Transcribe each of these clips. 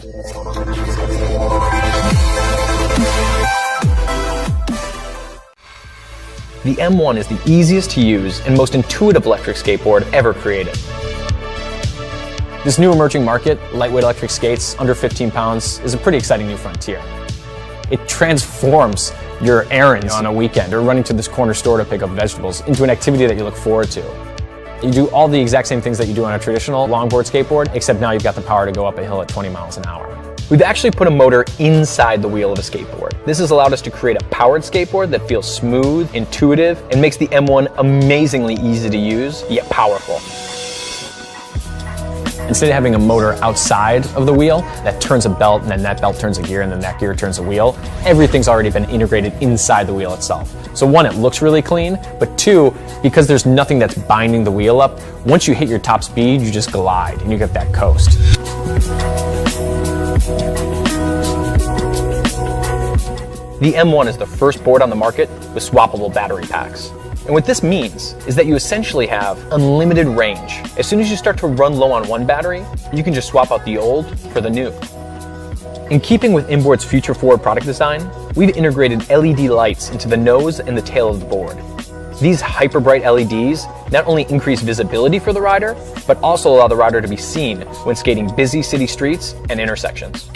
The M1 is the easiest to use and most intuitive electric skateboard ever created. This new emerging market, lightweight electric skates under 15 pounds, is a pretty exciting new frontier. It transforms your errands on a weekend or running to this corner store to pick up vegetables into an activity that you look forward to. You do all the exact same things that you do on a traditional longboard skateboard, except now you've got the power to go up a hill at 20 miles an hour. We've actually put a motor inside the wheel of a skateboard. This has allowed us to create a powered skateboard that feels smooth, intuitive, and makes the M1 amazingly easy to use, yet powerful. Instead of having a motor outside of the wheel that turns a belt, and then that belt turns a gear, and then that gear turns a wheel, everything's already been integrated inside the wheel itself. So one, it looks really clean, but two, because there's nothing that's binding the wheel up, once you hit your top speed, you just glide and you get that coast. The M1 is the first board on the market with swappable battery packs. And what this means is that you essentially have unlimited range. As soon as you start to run low on one battery, you can just swap out the old for the new. In keeping with inboard's future-forward product design, we've integrated LED lights into the nose and the tail of the board. These hyper-bright LEDs not only increase visibility for the rider, but also allow the rider to be seen when skating busy city streets and intersections.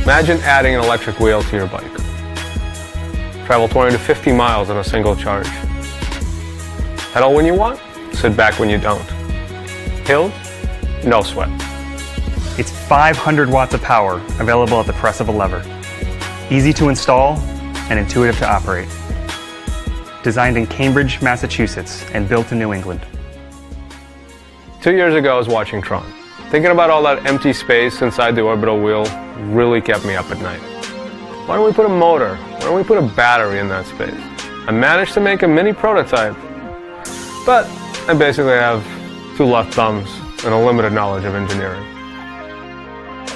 Imagine adding an electric wheel to your bike. Travel 20 to 50 miles on a single charge. Pedal when you want, sit back when you don't. Hills, no sweat. It's 500 watts of power available at the press of a lever. Easy to install and intuitive to operate. Designed in Cambridge, Massachusetts and built in New England. 2 years ago I was watching Tron. Thinking about all that empty space inside the orbital wheel really kept me up at night. Why don't we put a motor? Why don't we put a battery in that space? I managed to make a mini prototype, but I basically have 2 left thumbs and a limited knowledge of engineering.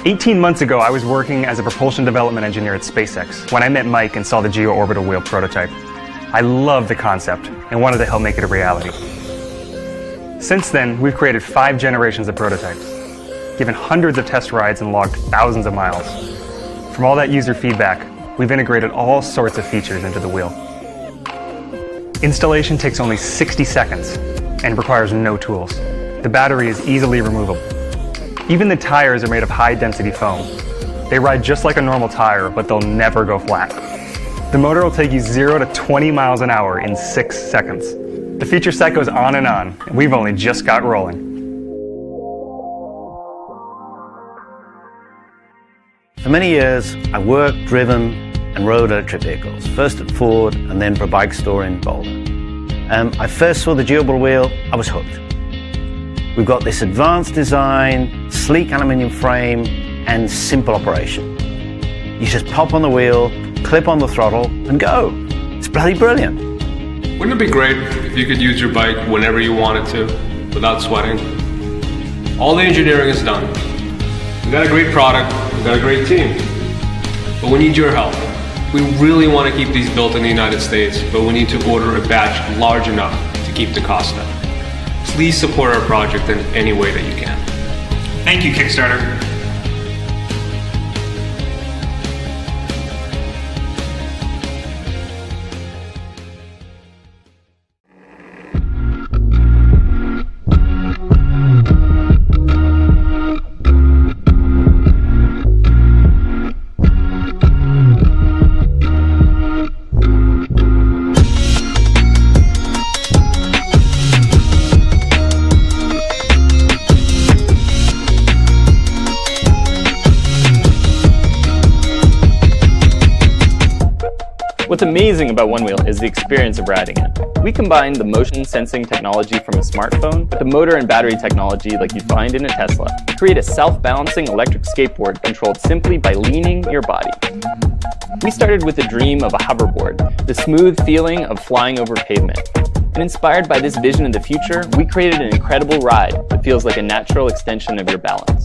18 months ago, I was working as a propulsion development engineer at SpaceX when I met Mike and saw the geo-orbital wheel prototype. I loved the concept and wanted to help make it a reality. Since then, we've created 5 generations of prototypes, given hundreds of test rides and logged thousands of miles. From all that user feedback, we've integrated all sorts of features into the wheel. Installation takes only 60 seconds and requires no tools. The battery is easily removable. Even the tires are made of high-density foam. They ride just like a normal tire, but they'll never go flat. The motor will take you 0 to 20 miles an hour in 6 seconds. The feature set goes on, and we've only just got rolling. For many years, I worked, driven, and rode electric vehicles, first at Ford and then for a bike store in Boulder. I first saw the geo-orbital wheel, I was hooked. We've got this advanced design, sleek aluminium frame, and simple operation. You just pop on the wheel, clip on the throttle, and go. It's bloody brilliant. Wouldn't it be great if you could use your bike whenever you wanted to, without sweating? All the engineering is done. We've got a great product, we've got a great team, but we need your help. We really want to keep these built in the United States, but we need to order a batch large enough to keep the cost down. Please support our project in any way that you can. Thank you, Kickstarter. What's amazing about One Wheel is the experience of riding it. We combine the motion sensing technology from a smartphone with the motor and battery technology like you'd find in a Tesla to create a self-balancing electric skateboard controlled simply by leaning your body. We started with the dream of a hoverboard, the smooth feeling of flying over pavement. And inspired by this vision of the future, we created an incredible ride that feels like a natural extension of your balance.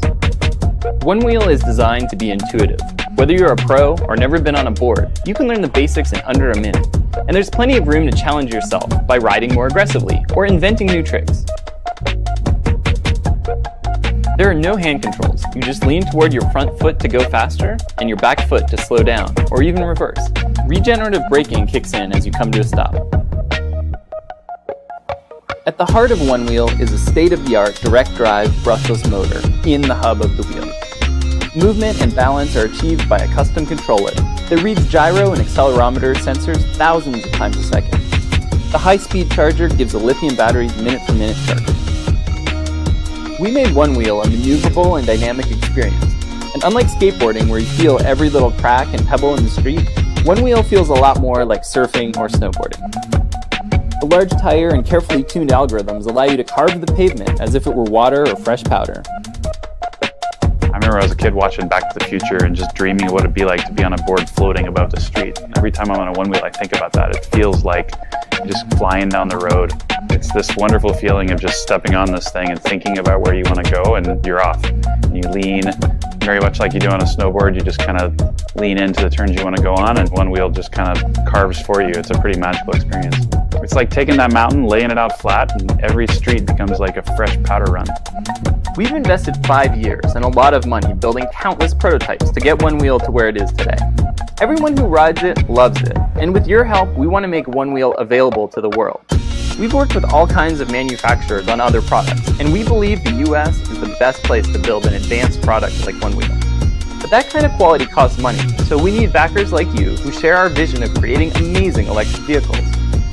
One Wheel is designed to be intuitive. Whether you're a pro or never been on a board, you can learn the basics in under a minute. And there's plenty of room to challenge yourself by riding more aggressively or inventing new tricks. There are no hand controls. You just lean toward your front foot to go faster and your back foot to slow down or even reverse. Regenerative braking kicks in as you come to a stop. At the heart of One Wheel is a state-of-the-art direct drive brushless motor in the hub of the wheel. Movement and balance are achieved by a custom controller that reads gyro and accelerometer sensors thousands of times a second. The high-speed charger gives a lithium battery's minute-for-minute charging. We made One Wheel a maneuverable and dynamic experience, and unlike skateboarding where you feel every little crack and pebble in the street, One Wheel feels a lot more like surfing or snowboarding. The large tire and carefully tuned algorithms allow you to carve the pavement as if it were water or fresh powder. I remember as a kid watching Back to the Future and just dreaming of what it'd be like to be on a board floating above the street. Every time I'm on a One Wheel, I think about that. It feels like you're just flying down the road. It's this wonderful feeling of just stepping on this thing and thinking about where you want to go, and you're off. And you lean, very much like you do on a snowboard. You just kind of lean into the turns you want to go on, and One Wheel just kind of carves for you. It's a pretty magical experience. It's like taking that mountain, laying it out flat, and every street becomes like a fresh powder run. We've invested 5 years and a lot of money building countless prototypes to get One Wheel to where it is today. Everyone who rides it loves it, and with your help, we want to make One Wheel available to the world. We've worked with all kinds of manufacturers on other products, and we believe the US is the best place to build an advanced product like One Wheel. But that kind of quality costs money, so we need backers like you who share our vision of creating amazing electric vehicles.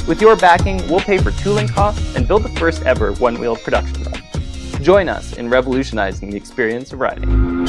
With your backing, we'll pay for tooling costs and build the first ever One Wheel production run. Join us in revolutionizing the experience of riding.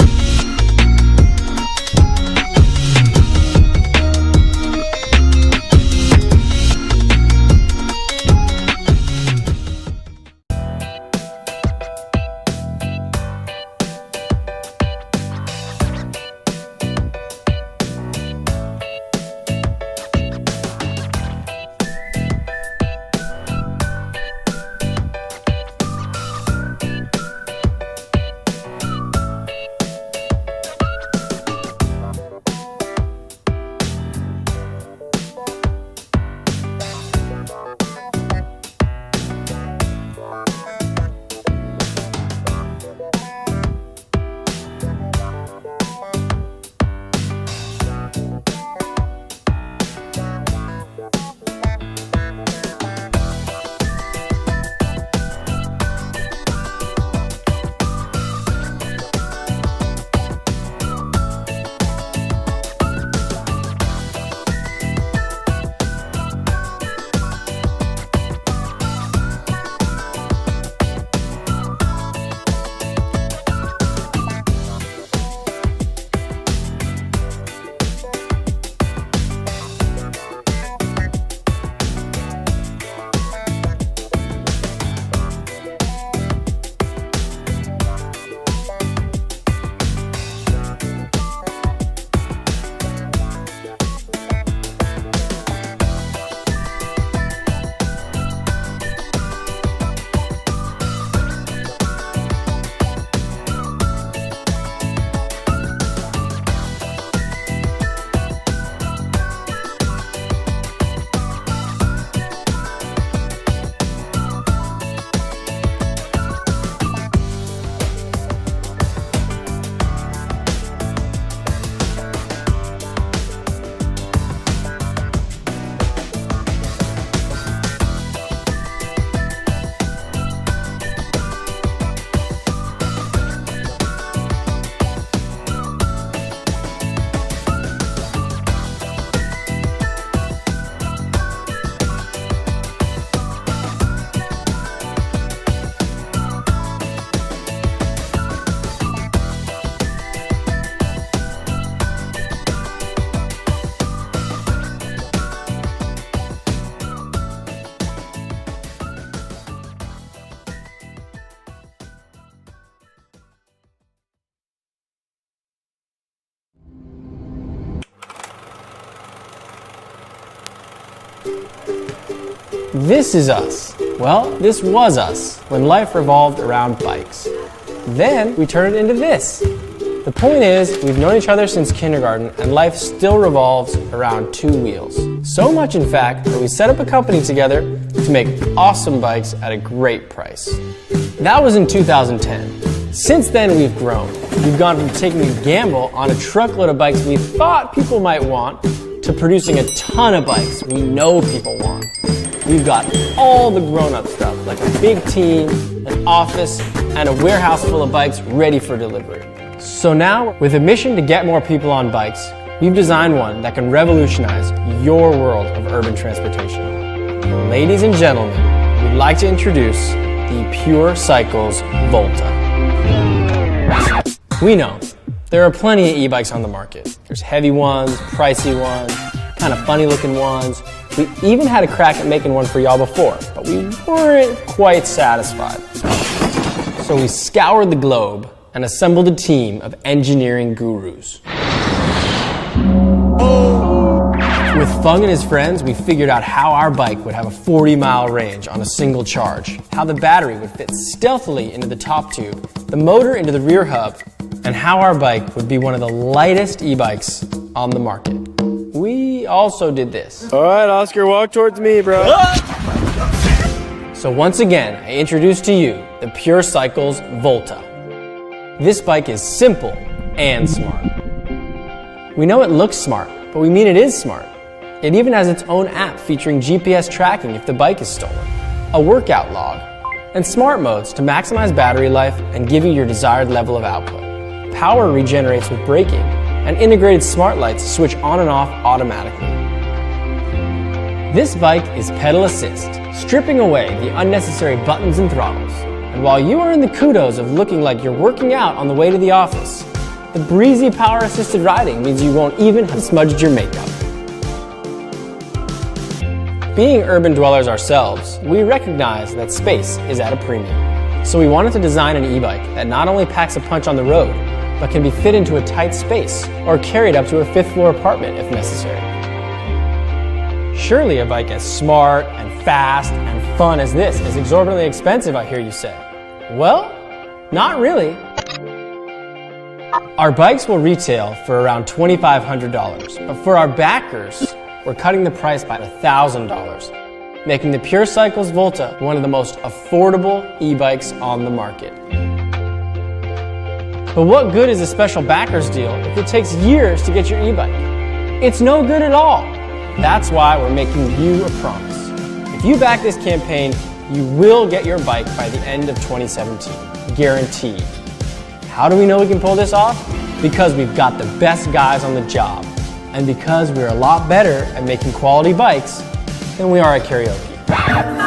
This is us. Well, this was us when life revolved around bikes. Then we turned it into this. The point is, we've known each other since kindergarten and life still revolves around two wheels. So much, in fact, that we set up a company together to make awesome bikes at a great price. That was in 2010. Since then, we've grown. We've gone from taking a gamble on a truckload of bikes we thought people might want to producing a ton of bikes we know people want. We've got all the grown-up stuff, like a big team, an office, and a warehouse full of bikes ready for delivery. So now, with a mission to get more people on bikes, we've designed one that can revolutionize your world of urban transportation. Ladies and gentlemen, we'd like to introduce the Pure Cycles Volta. We know there are plenty of e-bikes on the market. There's heavy ones, pricey ones, kind of funny looking ones. We even had a crack at making one for y'all before, but we weren't quite satisfied. So we scoured the globe and assembled a team of engineering gurus. With Fung and his friends, we figured out how our bike would have a 40-mile range on a single charge, how the battery would fit stealthily into the top tube, the motor into the rear hub, and how our bike would be one of the lightest e-bikes on the market. We also did this. All right, Oscar, walk towards me, bro. So once again, I introduce to you the Pure Cycles Volta. This bike is simple and smart. We know it looks smart, but we mean it is smart. It even has its own app featuring GPS tracking if the bike is stolen, a workout log, and smart modes to maximize battery life and give you your desired level of output. Power regenerates with braking, and integrated smart lights switch on and off automatically. This bike is pedal assist, stripping away the unnecessary buttons and throttles. And while you are in the kudos of looking like you're working out on the way to the office, the breezy power-assisted riding means you won't even have smudged your makeup. Being urban dwellers ourselves, we recognize that space is at a premium. So we wanted to design an e-bike that not only packs a punch on the road, but can be fit into a tight space or carried up to a fifth-floor apartment if necessary. Surely a bike as smart and fast and fun as this is exorbitantly expensive, I hear you say. Well, not really. Our bikes will retail for around $2,500, but for our backers, we're cutting the price by $1,000, making the Pure Cycles Volta one of the most affordable e-bikes on the market. But what good is a special backers deal if it takes years to get your e-bike? It's no good at all. That's why we're making you a promise. If you back this campaign, you will get your bike by the end of 2017, guaranteed. How do we know we can pull this off? Because we've got the best guys on the job, and because we're a lot better at making quality bikes than we are at karaoke.